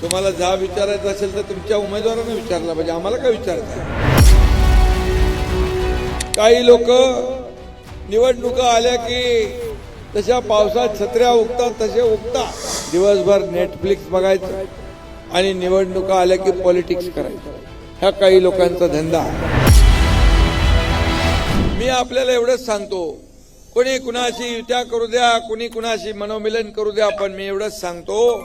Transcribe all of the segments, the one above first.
तुम्हाला जा विचारायचं असेल तर तुमच्या उमेदवारांना विचारला पाहिजे, आम्हाला काय विचारताय? काही लोक निवडणुका आल्या की तशा पावसात छत्र्या उगतात तसे उगतात. दिवसभर नेटफ्लिक्स बघायचं आणि निवडणुका आल्या की पॉलिटिक्स करायचं, हा काही लोकांचा धंदा आहे. मी आपल्याला एवढंच सांगतो, कोणी कुणाशी युत्या करू द्या, कोणी कुणाशी मनोमिलन करू द्या, पण मी एवढंच सांगतो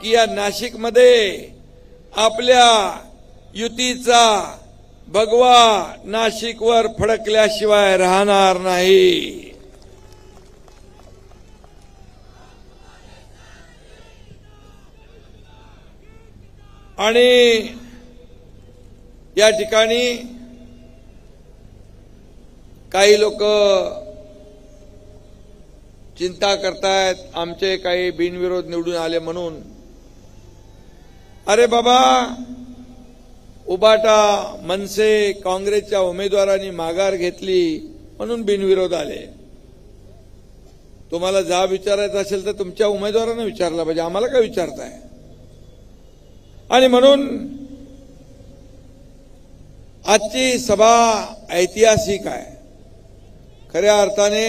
की या नाशिकमध्ये आपल्या युतीचा भगवा नाशिकवर फडकल्याशिवाय राहणार नाही. आणि या ठिकाणी काही लोक चिंता करतायत आमचे काही बिनविरोध निवडून आले म्हणून. अरे बाबा, उबाटा, मनसे, काँग्रेसच्या उमेदवारांनी माघार घेतली म्हणून बिनविरोध आले. तुम्हाला जा विचारायचं असेल तर तुमच्या उमेदवारांना विचारला पाहिजे, आम्हाला काय विचारताय? आणि म्हणून आजची सभा ऐतिहासिक आहे. खऱ्या अर्थाने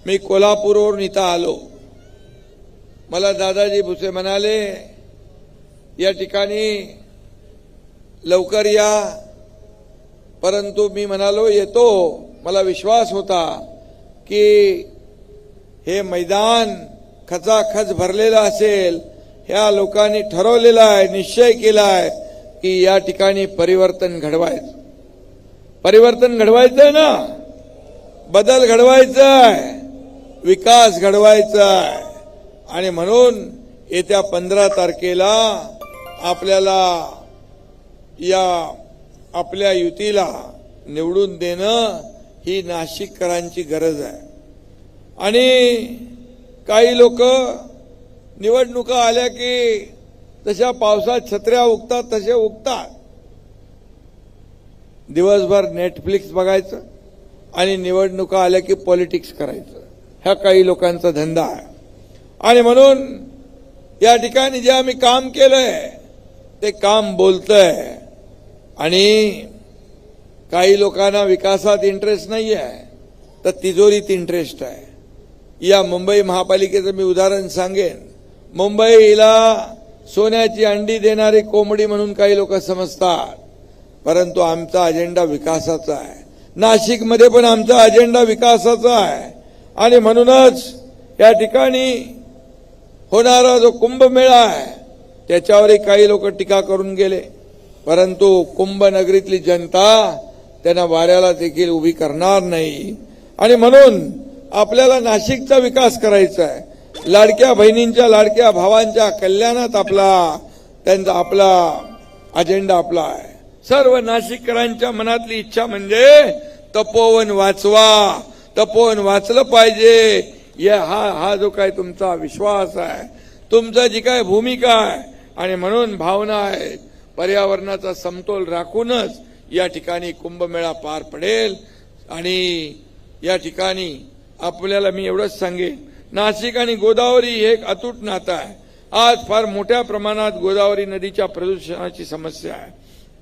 मी कोल्हापूरवरून इथं आलो. मला दादाजी भुसे म्हणाले या ठिकाणी लवकर या, परंतु मी म्हणालो येतो. मला विश्वास होता की हे मैदान खचाखच भरलेलं असेल. ह्या लोकांनी ठरवलेलं आहे, निश्चय केला आहे की या ठिकाणी परिवर्तन घडवायचं. परिवर्तन घडवायचंय ना, बदल घडवायचा आहे, विकास घडवायचा आहे. आणि म्हणून येत्या 15 तारखेला आपल्याला या आपल्या युतीला निवडून देणं ही नाशिककरांची गरज आहे. आणि काही लोक निवडणुका आल्या की तशा पावसात छत्र्या उगतात तसे उगतात. दिवसभर नेटफ्लिक्स बघायचं आणि निवडणुका आल्या की पॉलिटिक्स करायचं, हा काही लोकांचा धंदा आहे. आणि म्हणून या ठिकाणी जे आम्ही काम केलंय ते काम बोलतंय. आणि काही लोकांना विकासात इंटरेस्ट नाही आहे तर तिजोरीत इंटरेस्ट आहे. या मुंबई महापालिकेचं मी उदाहरण सांगेन. मुंबईला सोन्याची अंडी देणारी कोंबडी म्हणून काही लोक समजतात, परंतु आमचा अजेंडा विकासाचा आहे. नाशिकमध्ये पण आमचा अजेंडा विकासाचा आहे. आणि म्हणूनच या ठिकाणी होणारा जो कुंभमेळा आहे त्याच्यावरही काही लोक टीका करून गेले, परंतु कुंभनगरीतली जनता त्यांना वाऱ्याला देखील उभी करणार नाही. आणि म्हणून आपल्याला नाशिकचा विकास करायचा आहे. लाडक्या बहिणींच्या, लाडक्या भावांच्या कल्याणात आपला अजेंडा आपला आहे. सर्व नाशिककरांच्या मनातली इच्छा म्हणजे तपोवन वाचवा, तपोवन वाचलं पाहिजे. हा जो काय तुमचा विश्वास आहे, तुमचा जी काय भूमिका आहे, आणि म्हणून भावना आहे, पर्यावरणाचा समतोल राखूनच या ठिकाणी कुंभमेळा पार पडेल. आणि या ठिकाणी आपल्याला मी एवढंच सांगेन, नाशिक आणि गोदावरी हे एक अतूट नातं आहे. आज फार मोठ्या प्रमाणात गोदावरी नदीच्या प्रदूषणाची समस्या आहे.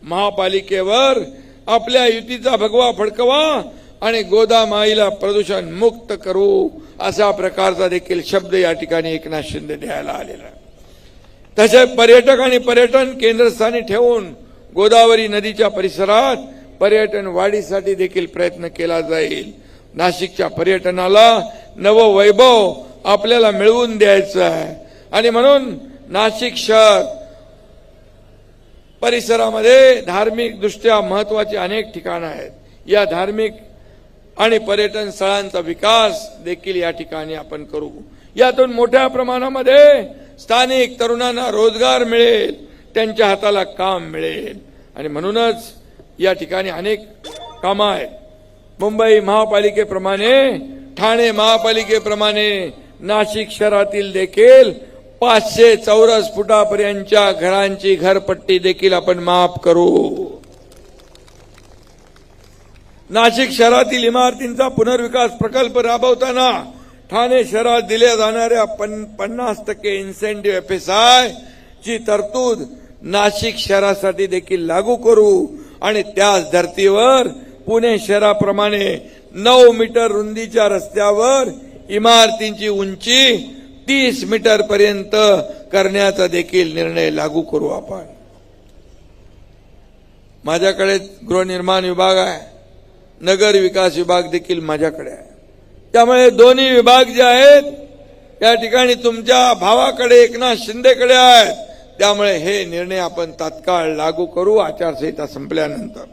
महापालिकेवर आपल्या युतीचा भगवा फडकवा आणि गोदामाईला प्रदूषण मुक्त करू, अशा प्रकारचा देखील शब्द या ठिकाणी एकनाथ शिंदे द्यायला आलेला आहे. तसे पर्यटक आणि पर्यटन केंद्रस्थानी ठेवून गोदावरी नदीच्या परिसरात पर्यटन वाढीसाठी देखील प्रयत्न केला जाईल. नाशिकच्या पर्यटनाला नवं वैभव आपल्याला मिळवून द्यायचं आहे. आणि म्हणून नाशिक शहर परिसरामध्ये धार्मिक दृष्ट्या महत्वाची अनेक ठिकाणं आहेत. या धार्मिक आणि पर्यटन स्थळांचा विकास देखील या ठिकाणी आपण करू. यातून मोठ्या प्रमाणामध्ये स्थानिक तरुणांना रोजगार मिळेल, त्यांच्या हाताला काम मिळेल. आणि म्हणूनच या ठिकाणी अनेक कामं आहेत. मुंबई महापालिकेप्रमाणे, ठाणे महापालिकेप्रमाणे नाशिक शहरातील देखील 500 चौरस फुटापर्यंतच्या घरांची घरपट्टी देखील आपण माफ करू. नाशिक शहरातील इमारतींचा पुनर्विकास प्रकल्प राबवताना ठाणे शहरात दिल्या जाणाऱ्या 50% इन्सेंटिव्ह FSI ची तरतूद नाशिक शहरासाठी देखील लागू करू आणि त्याच धर्तीवर पुणे शहराप्रमाणे 9 मीटर रुंदीच्या रस्त्यावर इमारतींची उंची 30 मीटर पर्यंत करण्याचा देखील निर्णय लागू करू आपण. माझ्याकडे गृहनिर्माण विभाग आहे, नगर विकास विभाग देखील माझ्याकडे आहे. त्यामुळे दोन्ही विभाग जे आहेत या ठिकाणी तुमच्या भावाकडे एकनाथ शिंदेकडे आहेत. त्यामुळे हे निर्णय आपण तात्काळ लागू करू आचारसंहिता संपल्यानंतर.